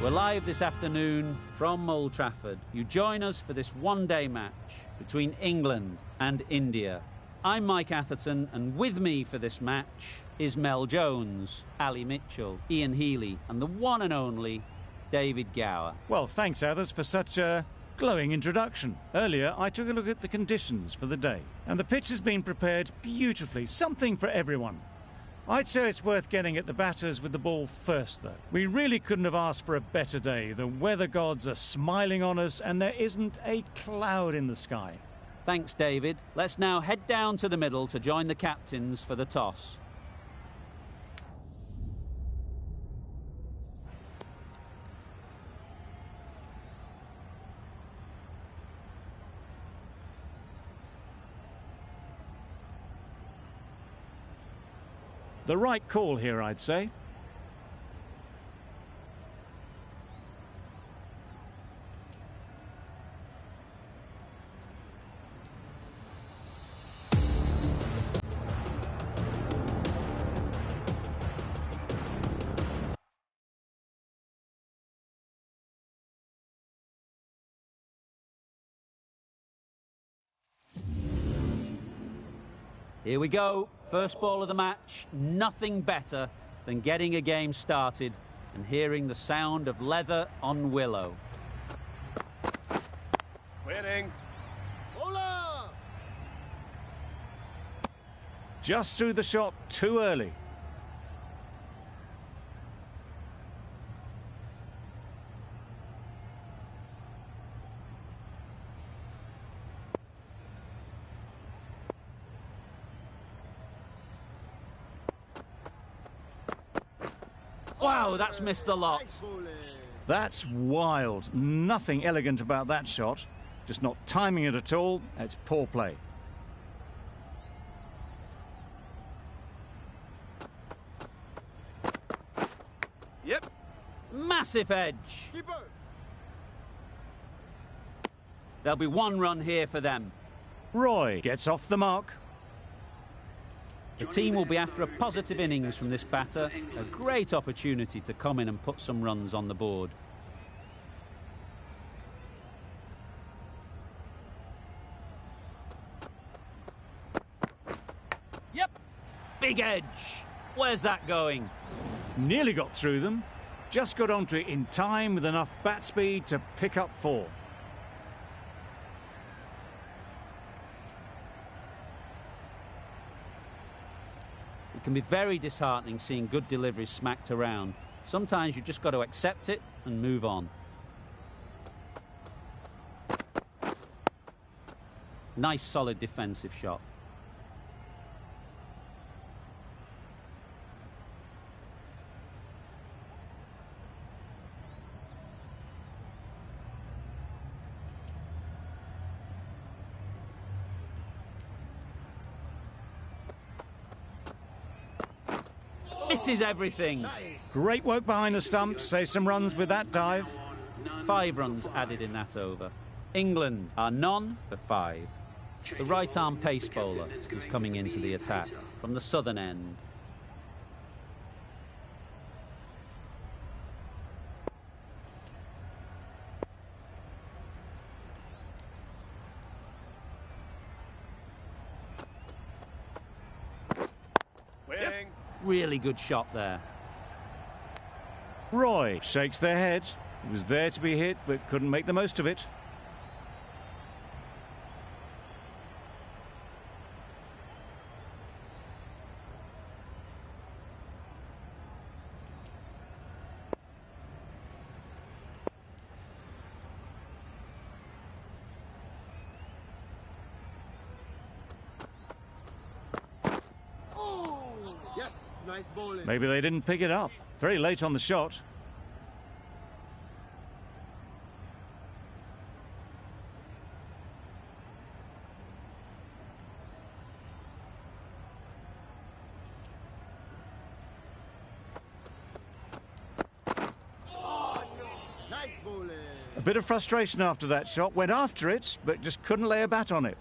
We're live this afternoon from Old Trafford. You join us for this one-day match between England and India. I'm Mike Atherton, and with me for this match is Mel Jones, Ali Mitchell, Ian Healy, and the one and only David Gower. Well, thanks, Athers, for such a glowing introduction. Earlier, I took a look at the conditions for the day, and the pitch has been prepared beautifully, something for everyone. I'd say it's worth getting at the batters with the ball first, though. We really couldn't have asked for a better day. The weather gods are smiling on us, and there isn't a cloud in the sky. Thanks, David. Let's now head down to the middle to join the captains for the toss. The right call here, I'd say. Here we go. First ball of the match. Nothing better than getting a game started and hearing the sound of leather on willow. Winning. Hola! Just threw the shot too early. Wow, that's missed the lot. That's wild. Nothing elegant about that shot. Just not timing it at all. It's poor play. Yep. Massive edge. Keeper! There'll be one run here for them. Roy gets off the mark. The team will be after a positive innings from this batter. A great opportunity to come in and put some runs on the board. Yep. Big edge. Where's that going? Nearly got through them. Just got onto it in time with enough bat speed to pick up 4. It can be very disheartening seeing good deliveries smacked around. Sometimes you just got to accept it and move on. Nice solid defensive shot. This is everything. Great work behind the stumps. Save some runs with that dive. 5 runs added in that over. England are none for 5. The right-arm pace bowler is coming into the attack from the southern end. Winning. Really good shot there. Roy shakes their head. He was there to be hit, but couldn't make the most of it. Yes, nice bowling. Maybe they didn't pick it up. Very late on the shot. Nice bowling. A bit of frustration after that shot. Went after it, but just couldn't lay a bat on it.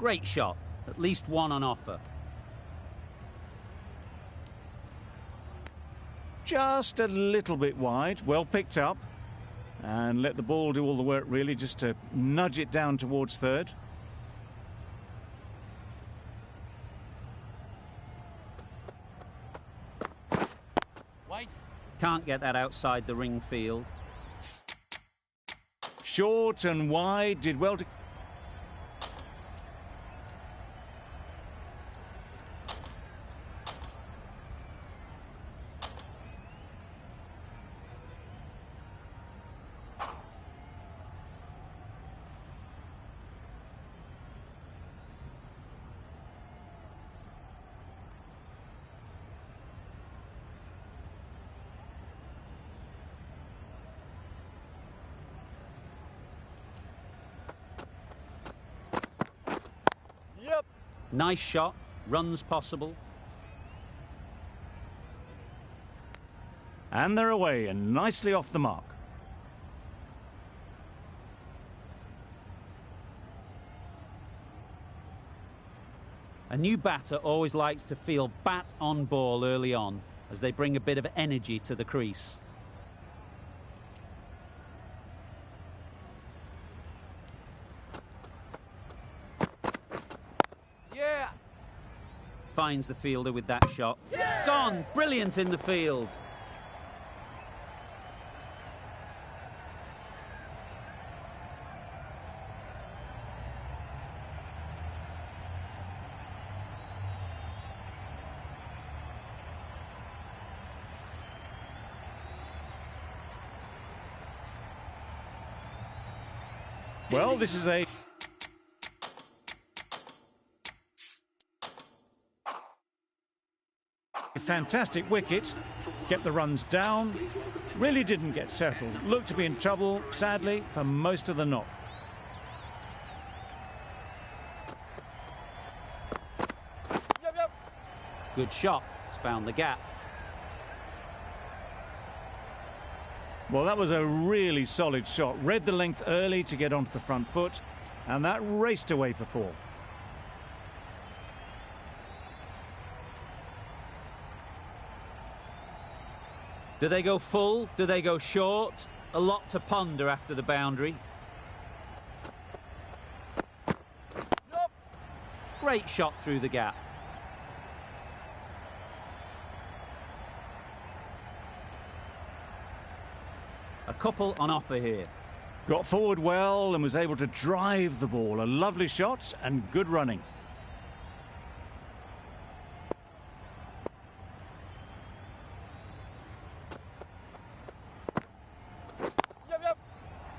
Great shot. At least one on offer. Just a little bit wide, well picked up. And let the ball do all the work really, just to nudge it down towards third. Wait. Can't get that outside the ring field. Short and wide, did well to... Yep. Nice shot. Runs possible. And they're away and nicely off the mark. A new batter always likes to feel bat on ball early on, as they bring a bit of energy to the crease. Yeah. Finds the fielder with that shot. Yeah! Gone! Brilliant in the field. Well, this is a... fantastic wicket. Kept the runs down. Really didn't get settled. Looked to be in trouble, sadly, for most of the knock. Yep, yep. Good shot. It's found the gap. Well, that was a really solid shot. Read the length early to get onto the front foot, and that raced away for four. Do they go full? Do they go short? A lot to ponder after the boundary. Yep. Great shot through the gap. A couple on offer here. Got forward well and was able to drive the ball. A lovely shot and good running. Yep, yep.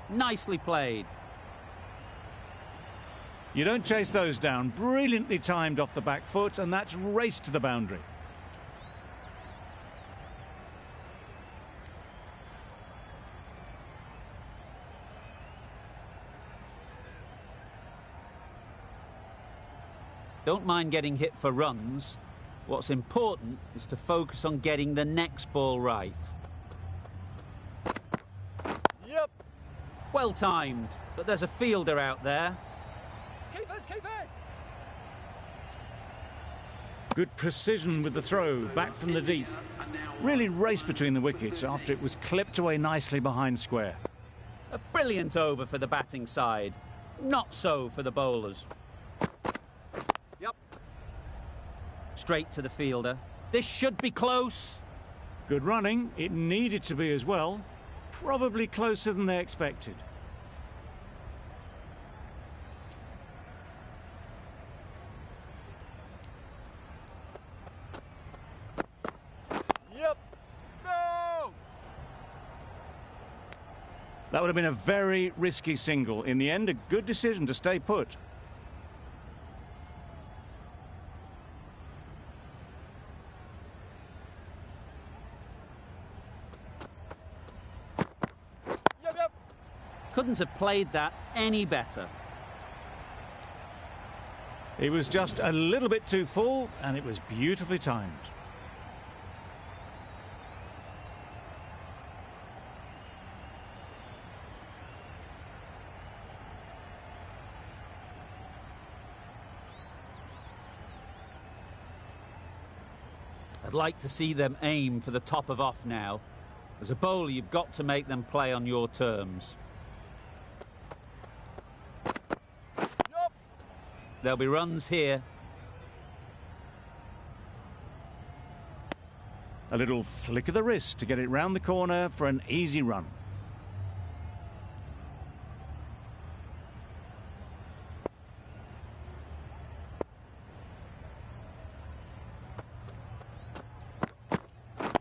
Nicely played. You don't chase those down. Brilliantly timed off the back foot, and that's raced to the boundary. Don't mind getting hit for runs. What's important is to focus on getting the next ball right. Yep. Well timed, but there's a fielder out there. Keep it, keep it. Good precision with the throw, back from the deep. Really raced between the wickets after it was clipped away nicely behind square. A brilliant over for the batting side. Not so for the bowlers. Yep. Straight to the fielder. This should be close. Good running. It needed to be as well. Probably closer than they expected. Yep. No. That would have been a very risky single. In the end, a good decision to stay put. Yep, yep. Couldn't have played that any better. It was just a little bit too full, and it was beautifully timed. I'd like to see them aim for the top of off now. As a bowler, you've got to make them play on your terms. Yup. There'll be runs here. A little flick of the wrist to get it round the corner for an easy run.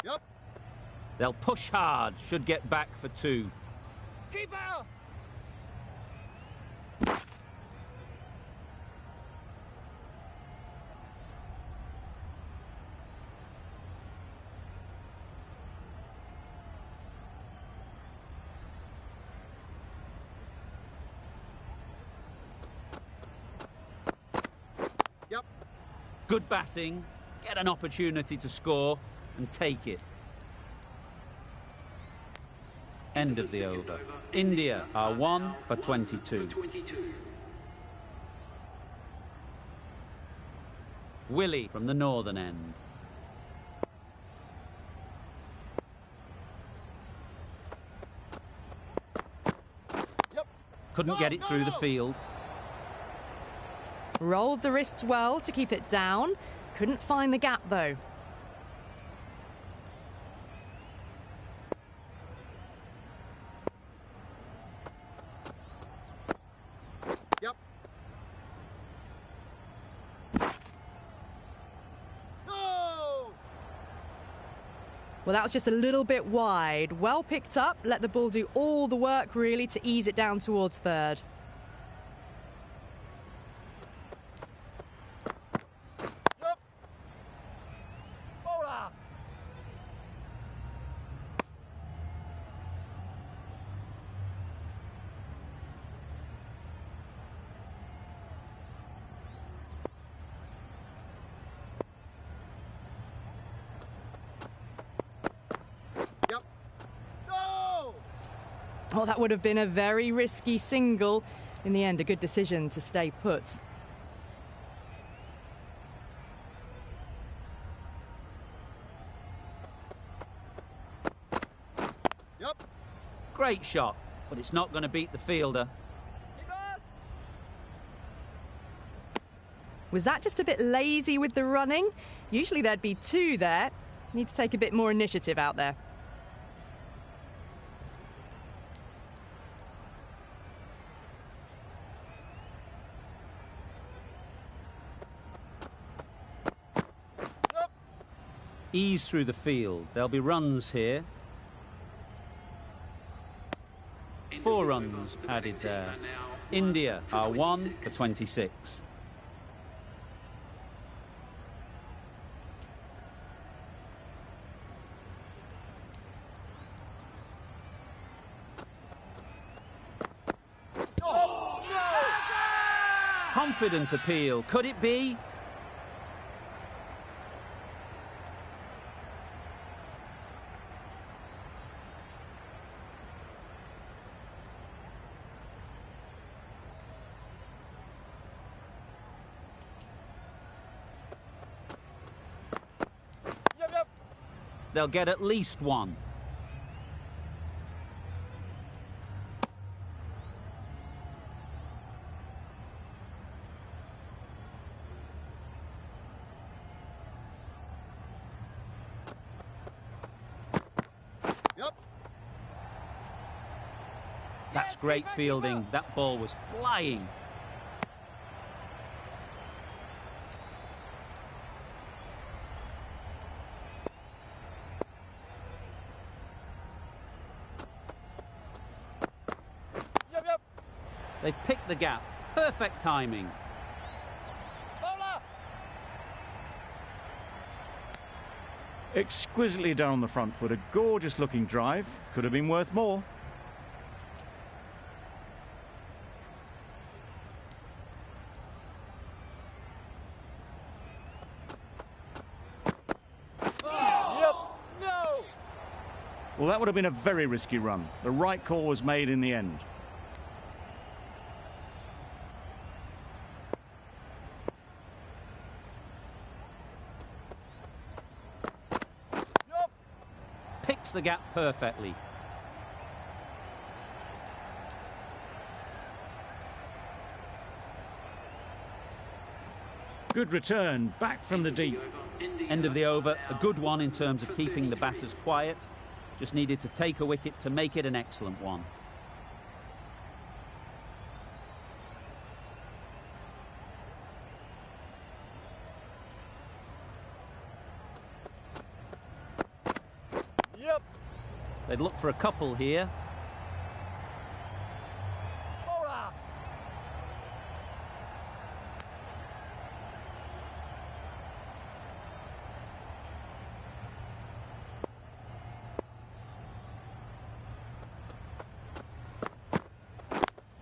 Yup. They'll push hard, should get back for 2. Keeper. Yup. Good batting, get an opportunity to score and take it. End of the over. India are 1 for 22. Willie from the northern end. Yup. Couldn't get it through the field. Rolled the wrists well to keep it down. Couldn't find the gap though. Yup. No. Well, that was just a little bit wide. Well picked up. Let the ball do all the work really to ease it down towards third. Yup. Bowler. Yup. No. Oh, that would have been a very risky single. In the end, a good decision to stay put. Yup. Great shot, but it's not going to beat the fielder. Keepers. Was that just a bit lazy with the running? Usually there'd be 2 there. Need to take a bit more initiative out there. Yup. Ease through the field. There'll be runs here. 4 runs added there. India are 1 for 26. Oh, no. Confident appeal. Could it be? Yup, yup. They'll get at least 1. Yup. That's great fielding. That ball was flying. Yup, yup. They've picked the gap. Perfect timing. Bowler. Exquisitely down the front foot. A gorgeous looking drive. Could have been worth more. Yup. No. Well, that would have been a very risky run. The right call was made in the end. the gap perfectly. Good return, back from the deep. End of the over, a good one in terms of keeping the batters quiet. Just needed to take a wicket to make it an excellent one. Yep. They'd look for a couple here. Bowler.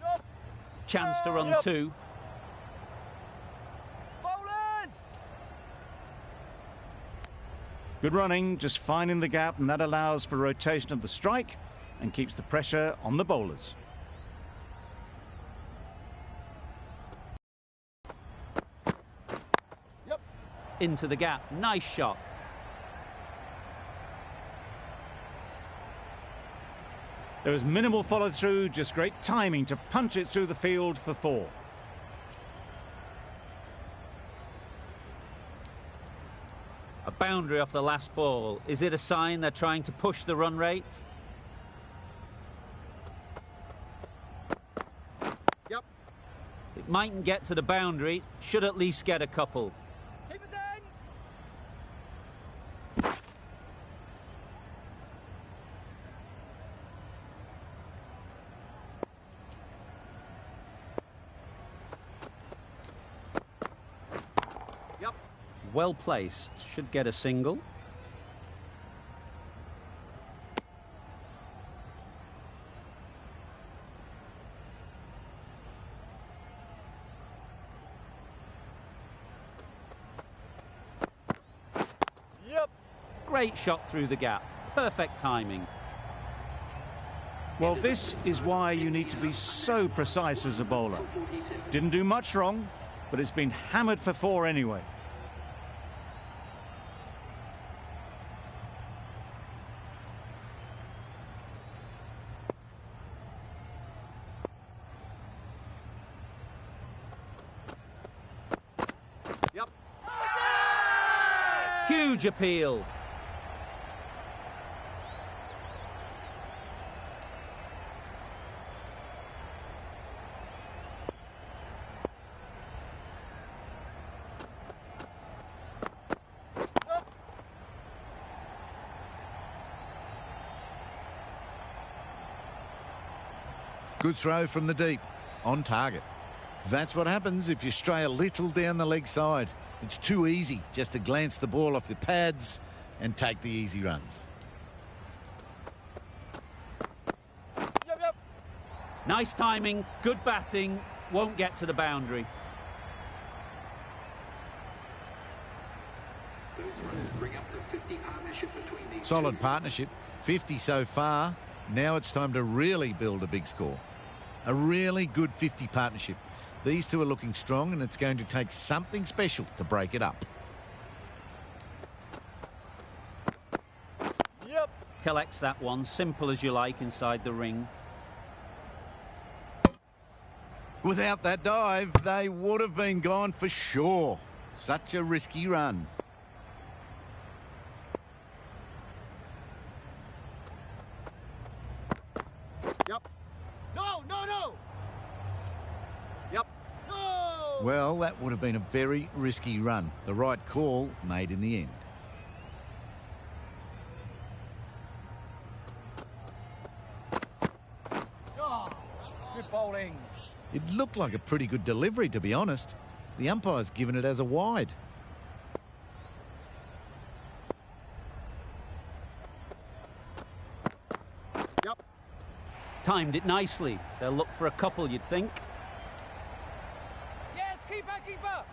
Yep. Chance to run Yep. two. Bowlers. Good running, just finding the gap, and that allows for rotation of the strike and keeps the pressure on the bowlers. Yep. Into the gap. Nice shot. There was minimal follow-through, just great timing to punch it through the field for 4. A boundary off the last ball. Is it a sign they're trying to push the run rate? Yep. It mightn't get to the boundary. Should at least get a couple. Keep his end. Yep. Well placed. Should get a single. Yep. Great shot through the gap. Perfect timing. Well, this is why you need to be so precise as a bowler. Didn't do much wrong, but it's been hammered for 4 anyway. Yep. Huge appeal. Good throw from the deep, on target. That's what happens if you stray a little down the leg side. It's too easy just to glance the ball off the pads and take the easy runs. Yep. Nice timing. Good batting. Won't get to the boundary. Solid partnership, 50 so far. Now it's time to really build a big score. A really good 50 partnership. These two are looking strong, and it's going to take something special to break it up. Yep. Collects that one. Simple as you like inside the ring. Without that dive, they would have been gone for sure. Such a risky run. Yep. No. Yep. No. Well, that would have been a very risky run. The right call made in the end. Oh, good bowling. It looked like a pretty good delivery, to be honest. The umpire's given it as a wide. Yep. Timed it nicely. They'll look for a couple, you'd think. Yes, keeper.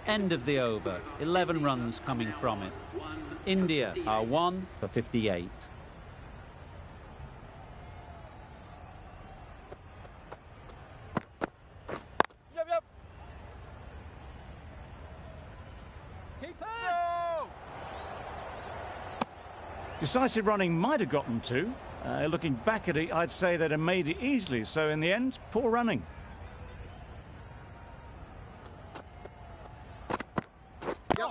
End of the over. 11 runs coming from it. India are 1 for 58. Yep. Keeper. No. Decisive running might have got them two. Looking back at it, I'd say they'd have made it easily. So in the end, poor running. Yep.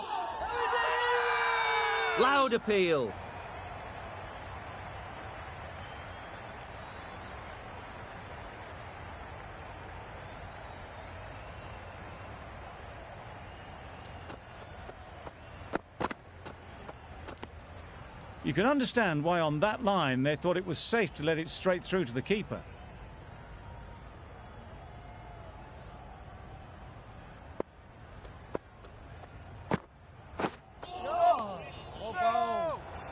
Loud appeal. You can understand why on that line they thought it was safe to let it straight through to the keeper.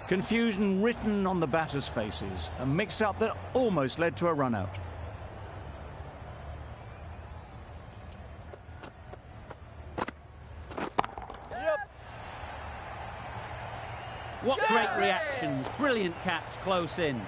Confusion written on the batters' faces, a mix-up that almost led to a run-out. What great reactions. Brilliant catch close in.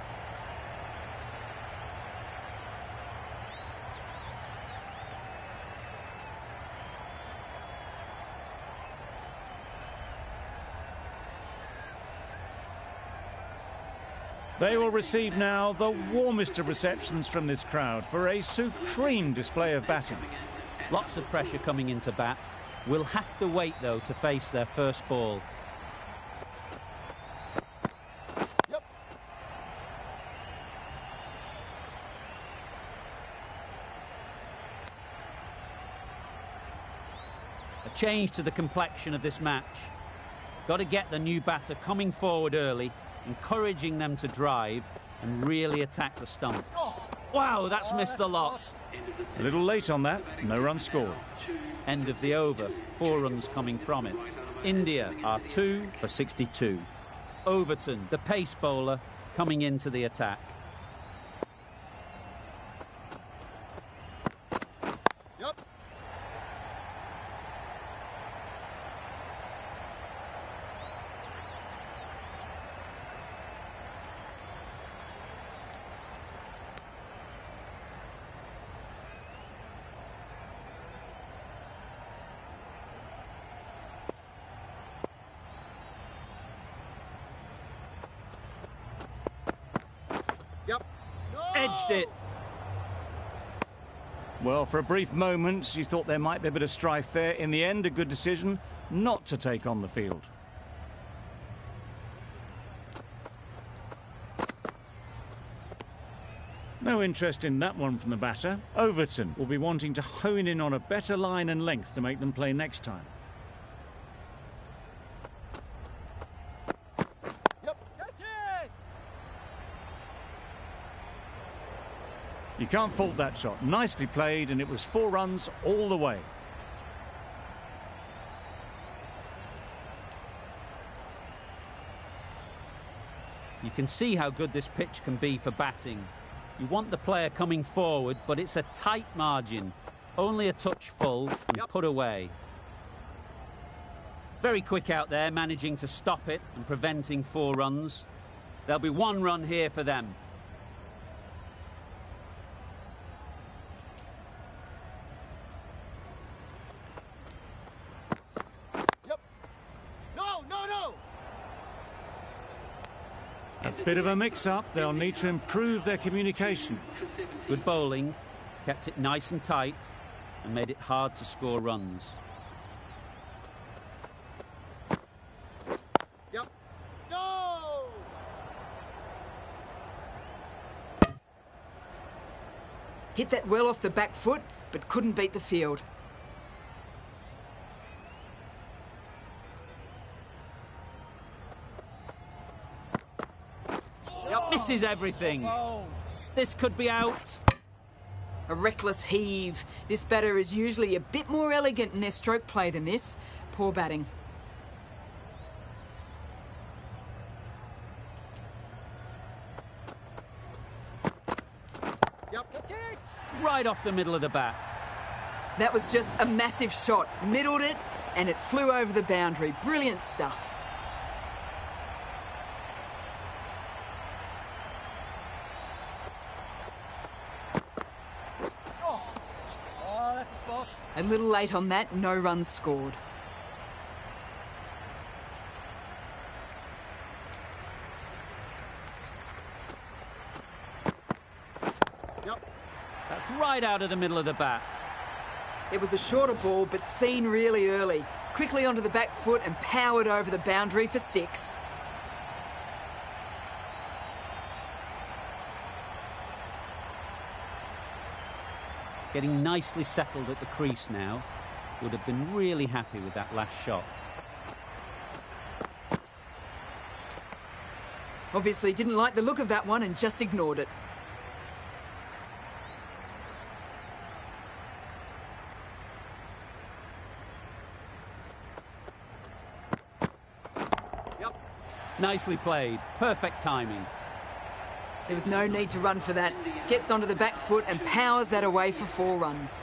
They will receive now the warmest of receptions from this crowd for a supreme display of batting. Lots of pressure coming into bat. Will have to wait, though, to face their first ball. Yep. A change to the complexion of this match. Got to get the new batter coming forward early, encouraging them to drive and really attack the stumps. Wow, that's missed the lot. A little late on that, no run scored. End of the over, 4 runs coming from it. India are 2 for 62. Overton, the pace bowler, coming into the attack. Yep. Yep. Edged it. Well, for a brief moment, you thought there might be a bit of strife there. In the end, a good decision not to take on the field. No interest in that one from the batter. Overton will be wanting to hone in on a better line and length to make them play next time. You can't fault that shot. Nicely played, and it was 4 runs all the way. You can see how good this pitch can be for batting. You want the player coming forward, but it's a tight margin. Only a touch full and put away. Very quick out there, managing to stop it and preventing 4 runs. There'll be 1 run here for them. A bit of a mix-up. They'll need to improve their communication. Good bowling, kept it nice and tight and made it hard to score runs. Yep. No! Hit that well off the back foot, but couldn't beat the field. Misses everything. This could be out. A reckless heave. This batter is usually a bit more elegant in their stroke play than this. Poor batting. Yep. Right off the middle of the bat. That was just a massive shot. Middled it, and it flew over the boundary. Brilliant stuff. A little late on that, no runs scored. right out of the middle of the bat. It was a shorter ball, but seen really early. Quickly onto the back foot and powered over the boundary for 6. Getting nicely settled at the crease now. Would have been really happy with that last shot. Obviously didn't like the look of that one and just ignored it. Yep. Nicely played. Perfect timing. There was no need to run for that. Gets onto the back foot and powers that away for 4 runs.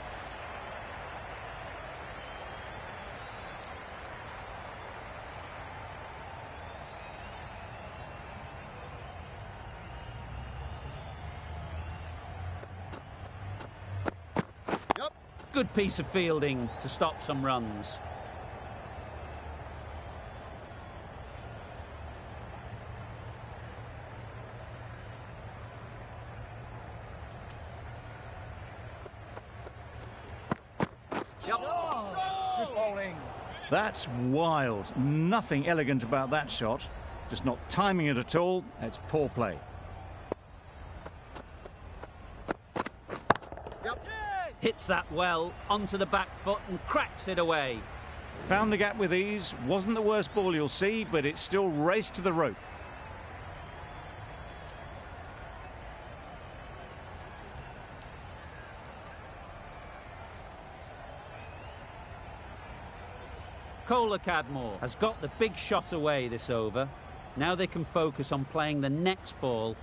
Yep. Good piece of fielding to stop some runs. Yep. Good bowling. That's wild. Nothing elegant about that shot. Just not timing it at all. It's poor play. Yep. Hits that well onto the back foot and cracks it away. Found the gap with ease. Wasn't the worst ball you'll see, but it still raced to the rope. Kohler Cadmore has got the big shot away this over. Now they can focus on playing the next ball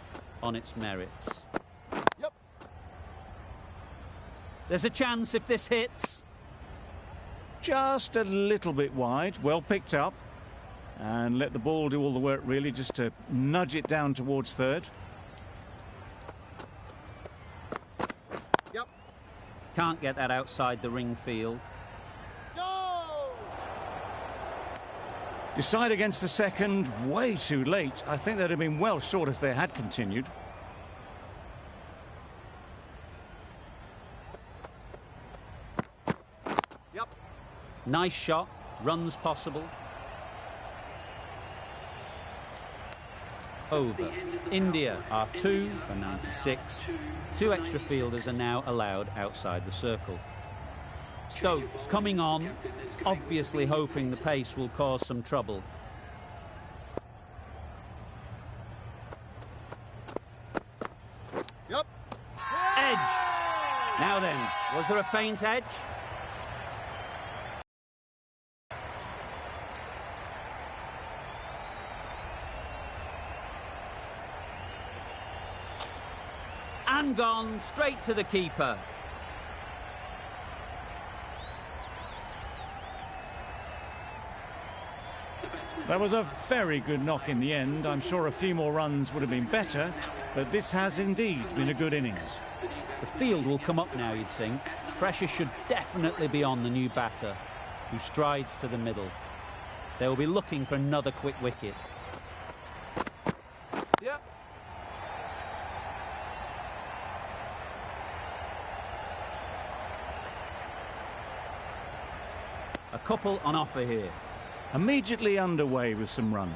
on its merits. Yep. There's a chance if this hits. Just a little bit wide. Well picked up. And let the ball do all the work, really, just to nudge it down towards third. Yep. Can't get that outside the ring field. No! Decide against the second, way too late. I think they'd have been well short if they had continued. Yep. Nice shot, runs possible. Over. India are 2 for 96. 2 extra fielders are now allowed outside the circle. Stokes coming on, obviously hoping the pace will cause some trouble. Yep. Edged. Now then, was there a faint edge? And gone straight to the keeper. That was a very good knock in the end. I'm sure a few more runs would have been better, but this has indeed been a good innings. The field will come up now, you'd think. Pressure should definitely be on the new batter, who strides to the middle. They will be looking for another quick wicket. Yep. A couple on offer here. Immediately underway with some runs.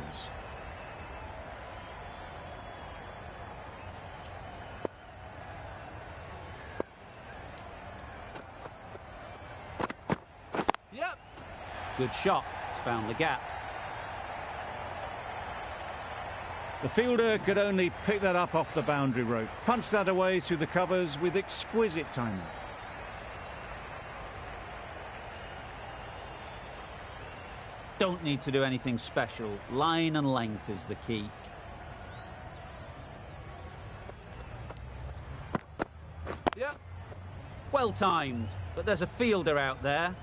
Yep. Good shot. It's found the gap. The fielder could only pick that up off the boundary rope. Punched that away through the covers with exquisite timing. Don't need to do anything special. Line and length is the key. Yep. Well timed, but there's a fielder out there.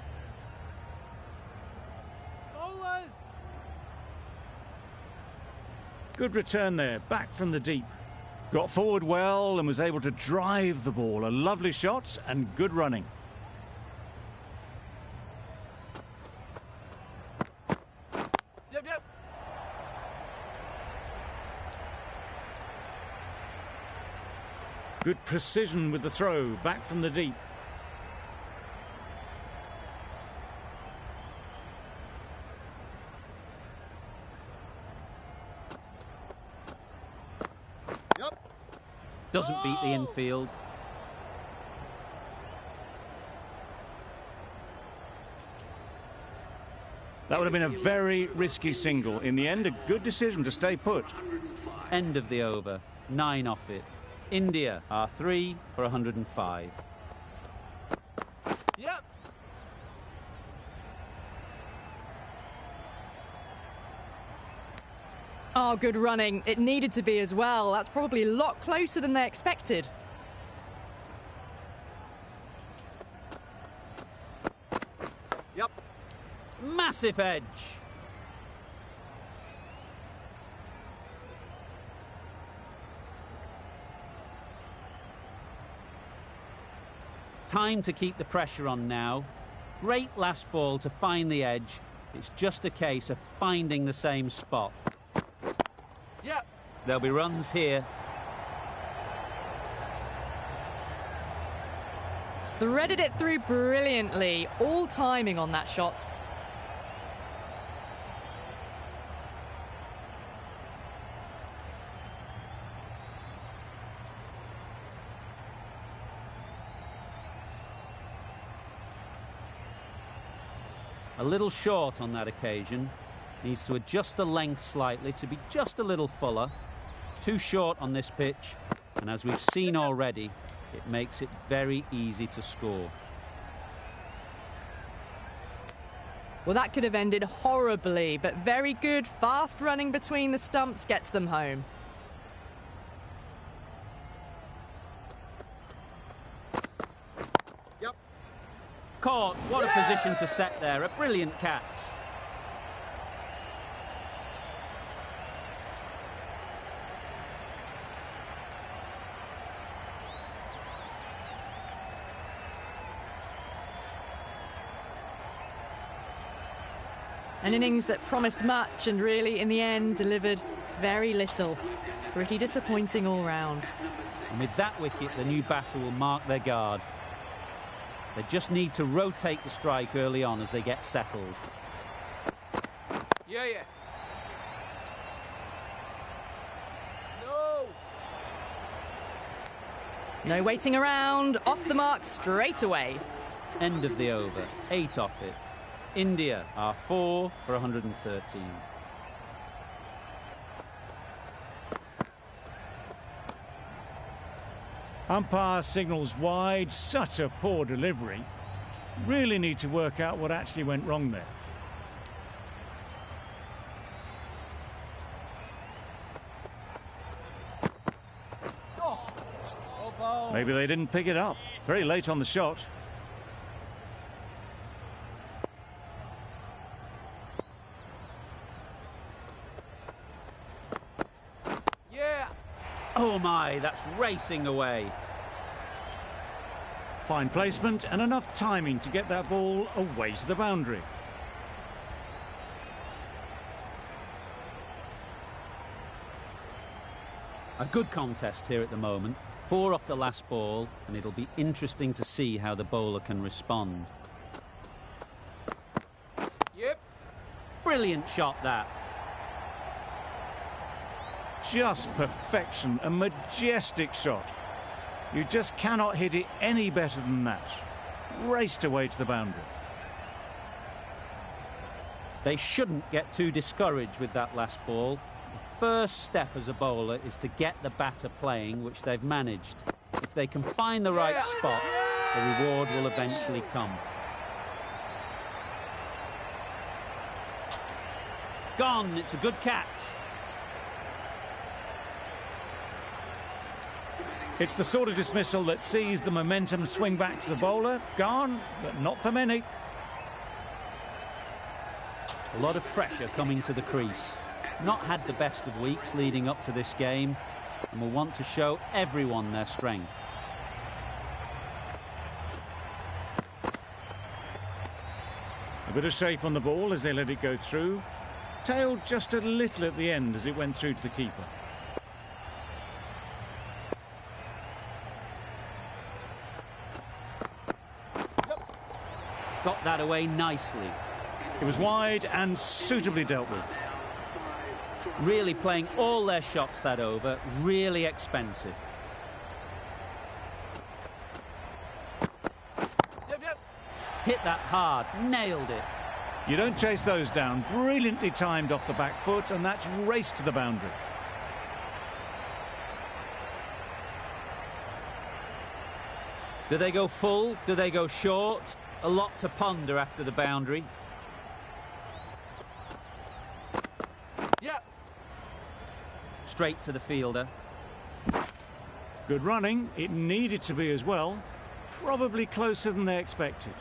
Bowlers. Good return there, back from the deep. Got forward well and was able to drive the ball. A lovely shot and good running. Yep, yep. Good precision with the throw, back from the deep. Yep. Doesn't beat the infield. That would have been a very risky single. In the end, a good decision to stay put. End of the over. 9 off it. India are 3 for 105. Yep. Oh, good running. It needed to be as well. That's probably a lot closer than they expected. Yep. Massive edge. Time to keep the pressure on now. Great last ball to find the edge. It's just a case of finding the same spot. Yep. There'll be runs here. Threaded it through brilliantly. All timing on that shot. A little short on that occasion. Needs to adjust the length slightly to be just a little fuller. Too short on this pitch. And as we've seen already, it makes it very easy to score. Well, that could have ended horribly, but very good. Fast running between the stumps gets them home. Yep. Caught. What a position to set there. A brilliant catch. An innings that promised much and really, in the end, delivered very little. Pretty disappointing all round. And with that wicket, the new batter will mark their guard. They just need to rotate the strike early on as they get settled. Yeah. No. No waiting around. Off the mark straight away. End of the over. 8 off it. India are 4 for 113. Umpire signals wide. Such a poor delivery. Really need to work out what actually went wrong there. Maybe they didn't pick it up. Very late on the shot. Yeah. Oh my, that's racing away. Fine placement and enough timing to get that ball away to the boundary. A good contest here at the moment. 4 off the last ball, and it'll be interesting to see how the bowler can respond. Yep. Brilliant shot, that. Just perfection, a majestic shot. You just cannot hit it any better than that. Raced away to the boundary. They shouldn't get too discouraged with that last ball. The first step as a bowler is to get the batter playing, which they've managed. If they can find the right spot, the reward will eventually come. Gone. It's a good catch. It's the sort of dismissal that sees the momentum swing back to the bowler. Gone, but not for many. A lot of pressure coming to the crease. Not had the best of weeks leading up to this game, and will want to show everyone their strength. A bit of shape on the ball as they let it go through. Tailed just a little at the end as it went through to the keeper. Got that away nicely. It was wide and suitably dealt with. Really playing all their shots that over. Really expensive. Yep, yep. Hit that hard. Nailed it. You don't chase those down. Brilliantly timed off the back foot, and that's raced to the boundary. Do they go full? Do they go short? A lot to ponder after the boundary. Yep. Straight to the fielder. Good running. It needed to be as well. Probably closer than they expected.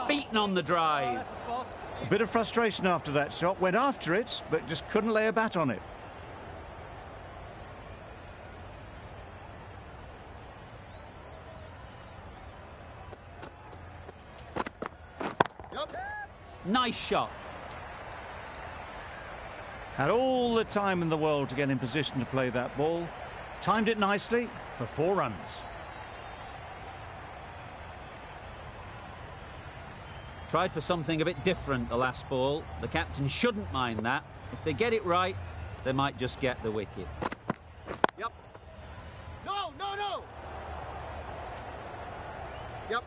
Beaten on the drive. A bit of frustration after that shot. Went after it, but just couldn't lay a bat on it. Nice shot. Had all the time in the world to get in position to play that ball. Timed it nicely for 4 runs. Tried for something a bit different the last ball. The captain shouldn't mind that. If they get it right, they might just get the wicket. Yep. No, no, no. Yep.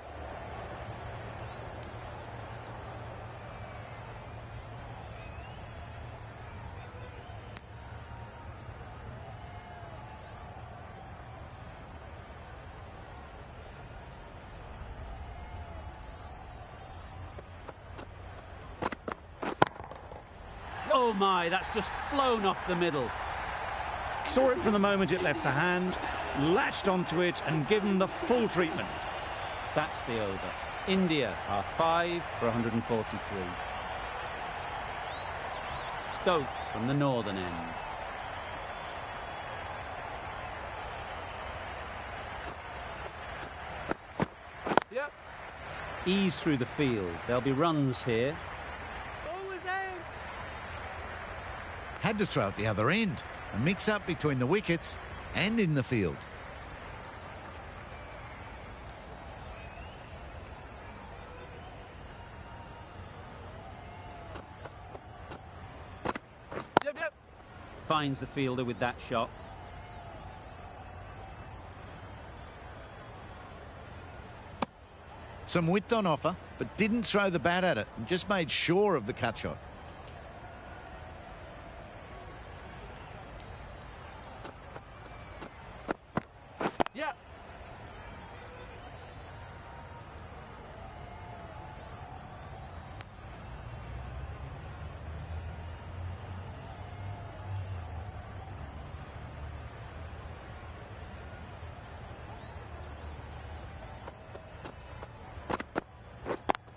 Oh my, that's just flown off the middle. Saw it from the moment it left the hand, latched onto it and given the full treatment. That's the over. India are 5 for 143. Stokes from the northern end. Yep. Ease through the field. There'll be runs here. Had to throw at the other end. A mix-up between the wickets and in the field. Yep, yep. Finds the fielder with that shot. Some width on offer, but didn't throw the bat at it and just made sure of the cut shot. Yep.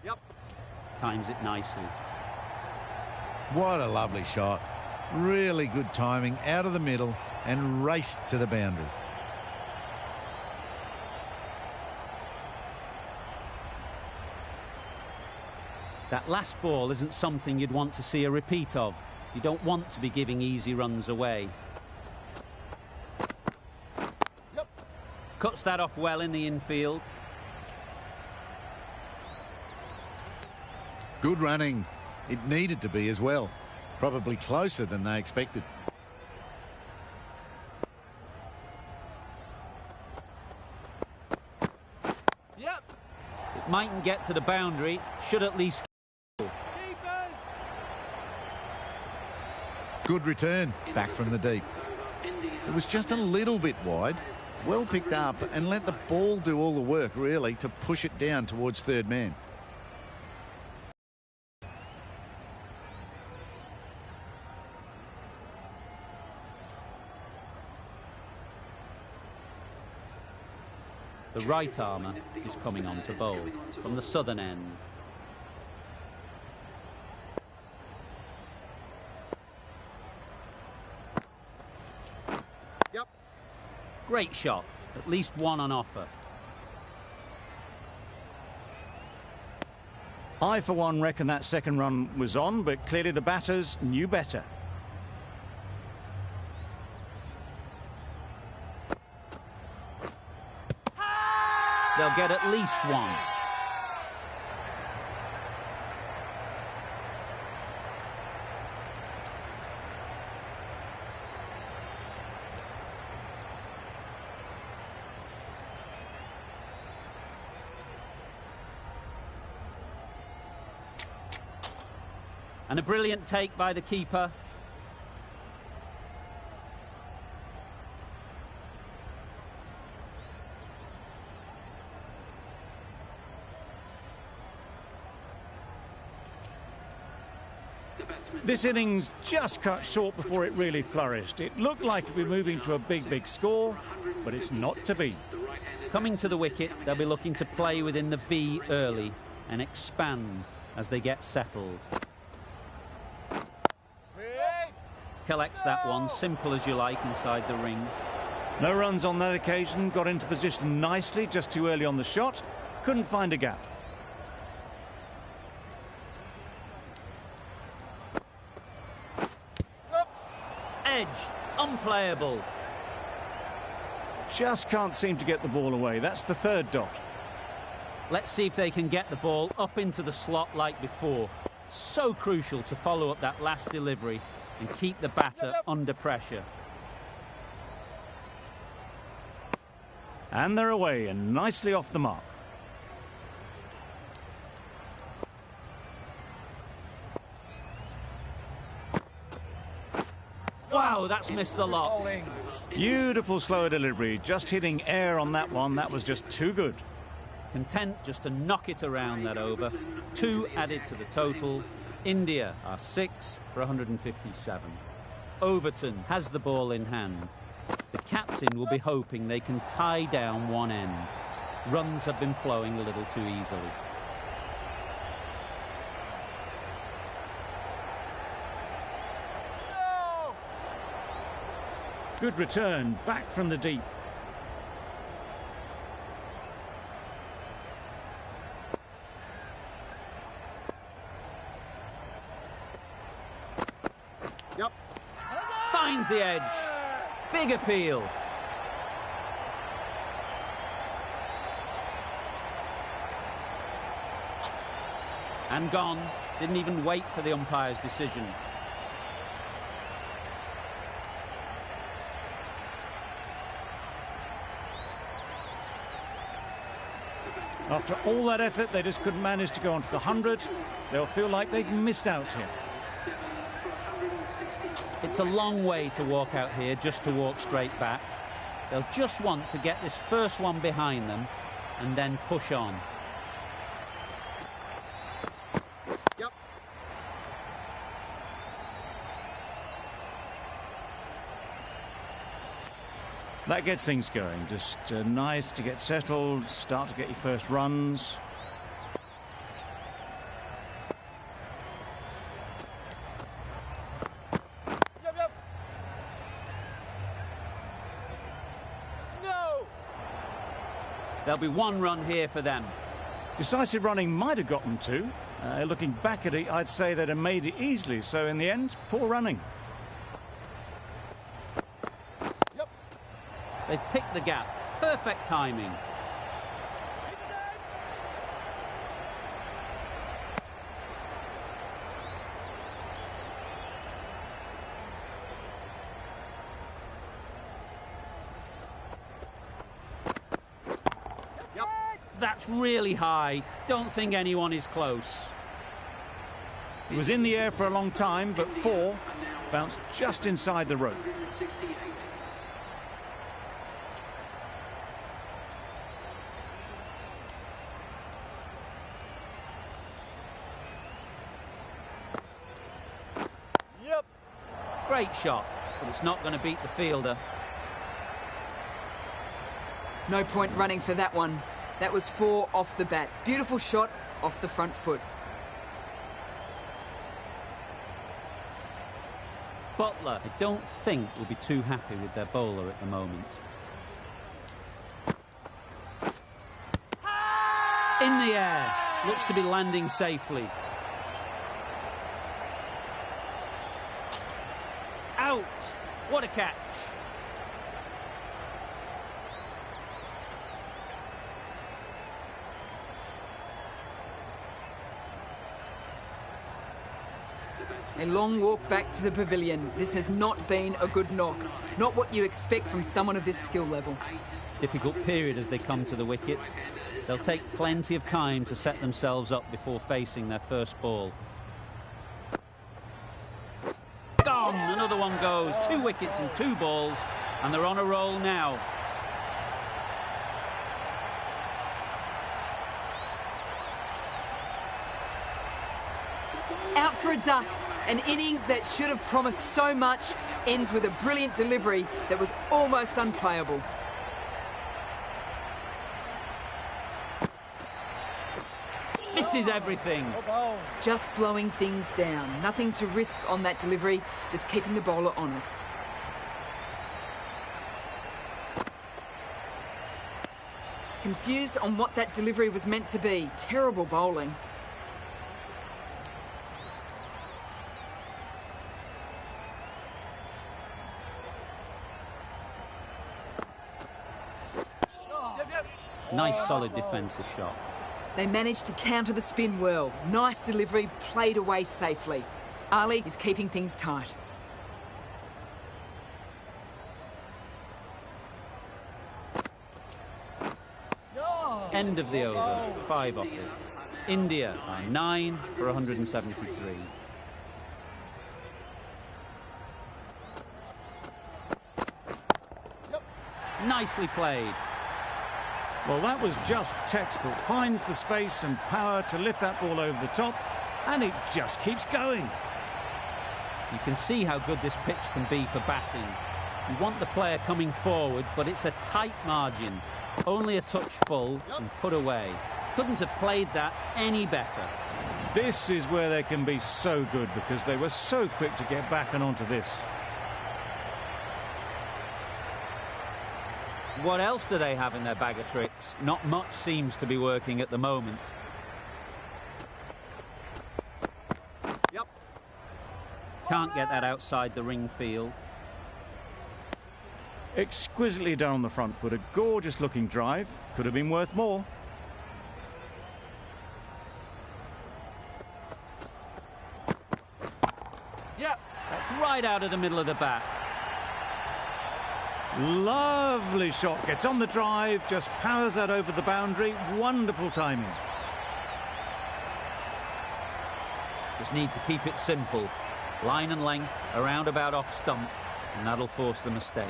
Yep. Times it nicely. What a lovely shot. Really good timing out of the middle and raced to the boundary. That last ball isn't something you'd want to see a repeat of. You don't want to be giving easy runs away. Yep. Cuts that off well in the infield. Good running. It needed to be as well. Probably closer than they expected. Yep. It mightn't get to the boundary. Should at least... Good return back from the deep. It was just a little bit wide. Well picked up and let the ball do all the work, really, to push it down towards third man. The right armour is coming on to bowl from the southern end. Yep. Great shot. At least one on offer. I, for one, reckon that second run was on, but clearly the batters knew better. they'll get at least one. And a brilliant take by the keeper. This innings just cut short before it really flourished. It looked like it would be moving to a big score, but it's not to be. Coming to the wicket, they'll be looking to play within the V early and expand as they get settled. Collects that one, simple as you like, inside the ring. No runs on that occasion, got into position nicely, just too early on the shot. Couldn't find a gap. Edged, unplayable. Just can't seem to get the ball away. That's the third dot. Let's see if they can get the ball up into the slot like before. So crucial to follow up that last delivery and keep the batter under pressure. And they're away and nicely off the mark. Wow, that's missed the lot. Beautiful slow delivery, just hitting air on that one. That was just too good. Content just to knock it around that over. 2 added to the total. India are 6 for 157. Overton has the ball in hand. The captain will be hoping they can tie down one end. Runs have been flowing a little too easily. Good return, back from the deep. Yep. Finds the edge. Big appeal. And gone. Didn't even wait for the umpire's decision. After all that effort, they just couldn't manage to go onto the 100. They'll feel like they've missed out here. It's a long way to walk out here just to walk straight back. They'll just want to get this first one behind them and then push on. Yep. That gets things going. Just nice to get settled, start to get your first runs. Yep. No. There'll be 1 run here for them. Decisive running might have gotten 2. Looking back at it, I'd say they'd have made it easily. So in the end, poor running. They've picked the gap. Perfect timing. Yep. That's really high. Don't think anyone is close. It was in the air for a long time, but 4 bounced just inside the rope. Great shot, but it's not going to beat the fielder. No point running for that one. That was 4 off the bat. Beautiful shot off the front foot. Butler, I don't think, will be too happy with their bowler at the moment. In the air. Looks to be landing safely. Out. What a catch. A long walk back to the pavilion. This has not been a good knock. Not what you expect from someone of this skill level. Difficult period as they come to the wicket. They'll take plenty of time to set themselves up before facing their first ball. Gone! Another one goes. 2 wickets in 2 balls, and they're on a roll now. Out for a duck. An innings that should have promised so much ends with a brilliant delivery that was almost unplayable. Misses everything. Just slowing things down. Nothing to risk on that delivery, just keeping the bowler honest. Confused on what that delivery was meant to be. Terrible bowling. Nice solid defensive shot. They managed to counter the spin well. Nice delivery, played away safely. Ali is keeping things tight. End of the over. 5 off it. India are 9 for 173. Nicely played. Well, that was just textbook. Finds the space and power to lift that ball over the top, and it just keeps going. You can see how good this pitch can be for batting. You want the player coming forward, but it's a tight margin. Only a touch full and put away. Couldn't have played that any better. This is where they can be so good, because they were so quick to get back and onto this. What else do they have in their bag of tricks? Not much seems to be working at the moment. Yep. Can't get that outside the ring field. Exquisitely done on the front foot. A gorgeous looking drive. Could have been worth more. Yep. That's right out of the middle of the bat. Lovely shot. Gets on the drive, just powers that over the boundary. Wonderful timing. Just need to keep it simple. Line and length, around about off stump, and that'll force the mistake.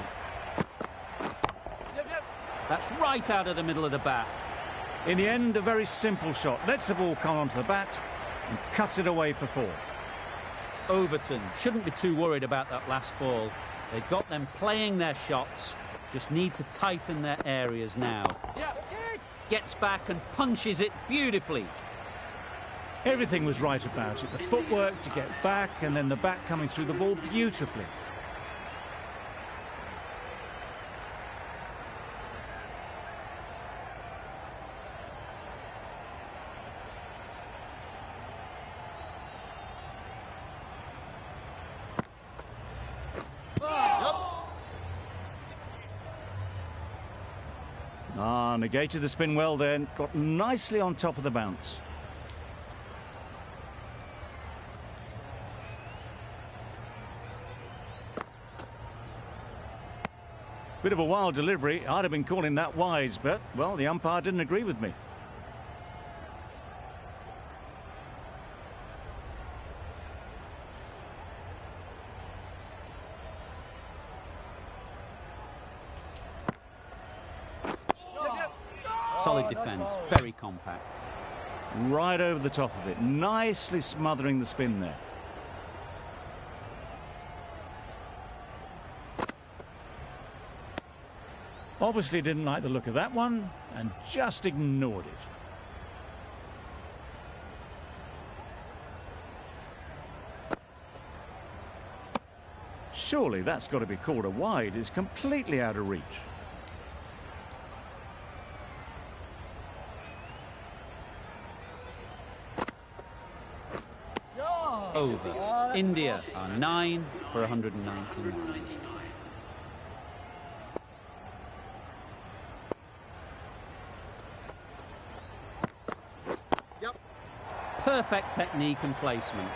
Yep, yep. That's right out of the middle of the bat. In the end, a very simple shot. Lets the ball come onto the bat and cuts it away for 4. Overton shouldn't be too worried about that last ball. They've got them playing their shots, just need to tighten their areas now. Yep. Gets back and punches it beautifully. Everything was right about it. The footwork to get back, and then the bat coming through the ball beautifully. Negated the spin well then. Got nicely on top of the bounce. Bit of a wild delivery. I'd have been calling that wise, but, well, the umpire didn't agree with me. Solid defence, very compact. Right over the top of it, nicely smothering the spin there. Obviously didn't like the look of that one and just ignored it. Surely that's got to be called a wide. It's completely out of reach. Over. India are 9 for 199. Yep. Perfect technique and placement.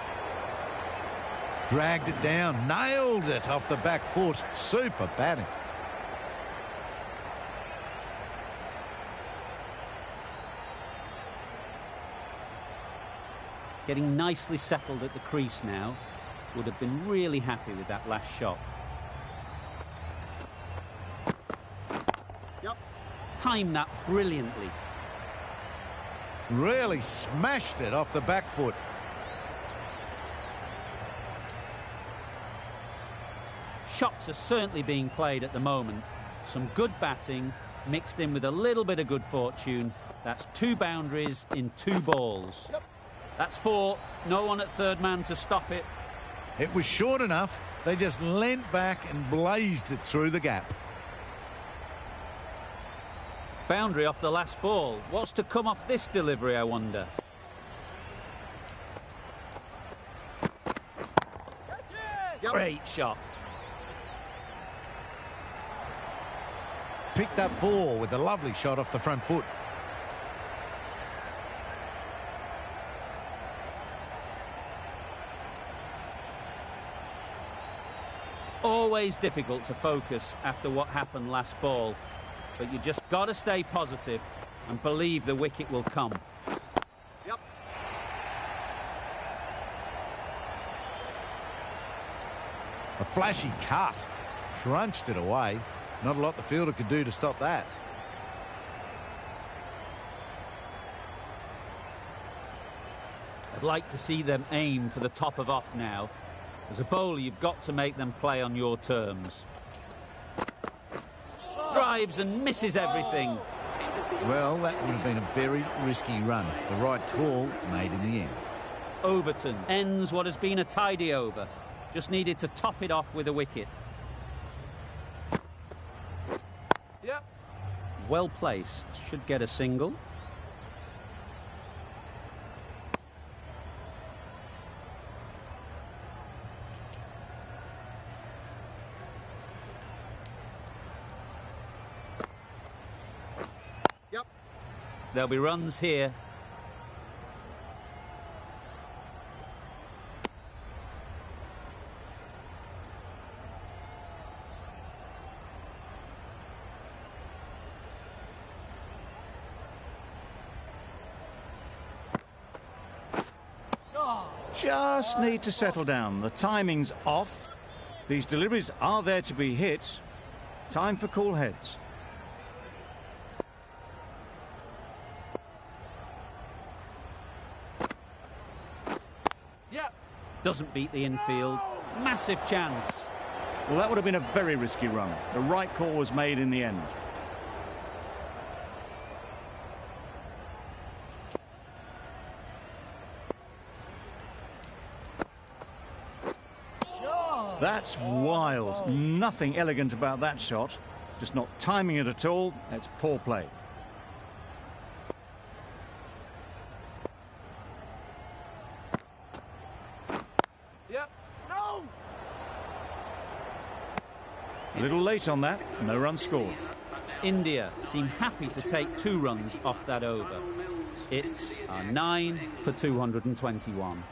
Dragged it down, nailed it off the back foot. Super batting. Getting nicely settled at the crease now. Would have been really happy with that last shot. Yep. Timed that brilliantly. Really smashed it off the back foot. Shots are certainly being played at the moment. Some good batting mixed in with a little bit of good fortune. That's 2 boundaries in 2 balls. Yep. That's 4. No one at third man to stop it. It was short enough. They just leant back and blazed it through the gap. Boundary off the last ball. What's to come off this delivery, I wonder? Yep. Great shot. Picked up 4 with a lovely shot off the front foot. Always difficult to focus after what happened last ball, but you just got to stay positive and believe the wicket will come. Yep. A flashy cut. Crunched it away. Not a lot the fielder could do to stop that. I'd like to see them aim for the top of off now. As a bowler, you've got to make them play on your terms. Drives and misses everything. Well, that would have been a very risky run. The right call made in the end. Overton ends what has been a tidy over. Just needed to top it off with a wicket. Yep. Well placed. Should get a single. Yep. There'll be runs here. Just need to settle down. The timing's off. These deliveries are there to be hit. Time for cool heads. Yep. Doesn't beat the infield. Massive chance. Well, that would have been a very risky run. The right call was made in the end. That's wild. Nothing elegant about that shot. Just not timing it at all. It's poor play. Yep. No! A little late on that. No run scored. India seem happy to take 2 runs off that over. It's a 9 for 221.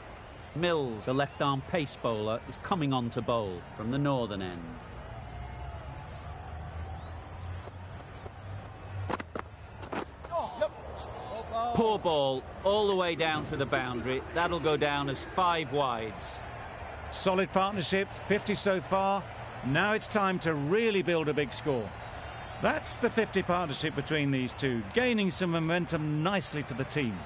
Mills, a left-arm pace bowler, is coming on to bowl from the northern end. Poor ball, all the way down to the boundary. That'll go down as 5 wides. Solid partnership, 50 so far. Now it's time to really build a big score. That's the 50 partnership between these two, gaining some momentum nicely for the team.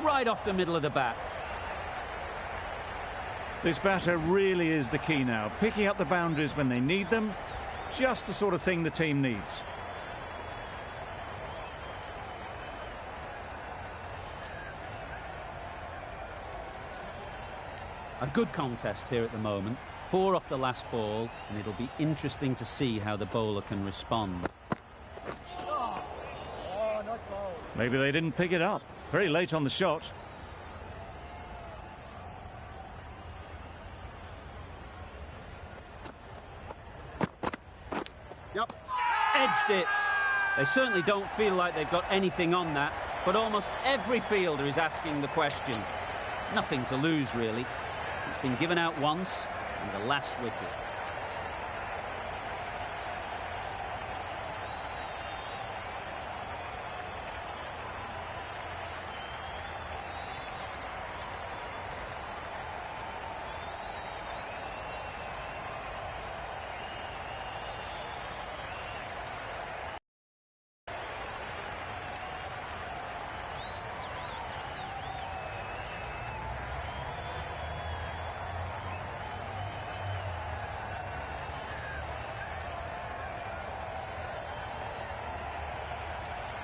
Right off the middle of the bat. This batter really is the key now, picking up the boundaries when they need them. Just the sort of thing the team needs. A good contest here at the moment. 4 off the last ball, and it'll be interesting to see how the bowler can respond. Maybe they didn't pick it up. Very late on the shot. Yep. Edged it. They certainly don't feel like they've got anything on that. But almost every fielder is asking the question. Nothing to lose, really. It's been given out once, and the last wicket.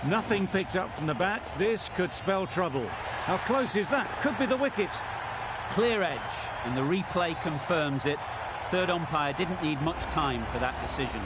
Nothing picked up from the bat. This could spell trouble. How close is that? Could be the wicket. Clear edge, and the replay confirms it. Third umpire didn't need much time for that decision.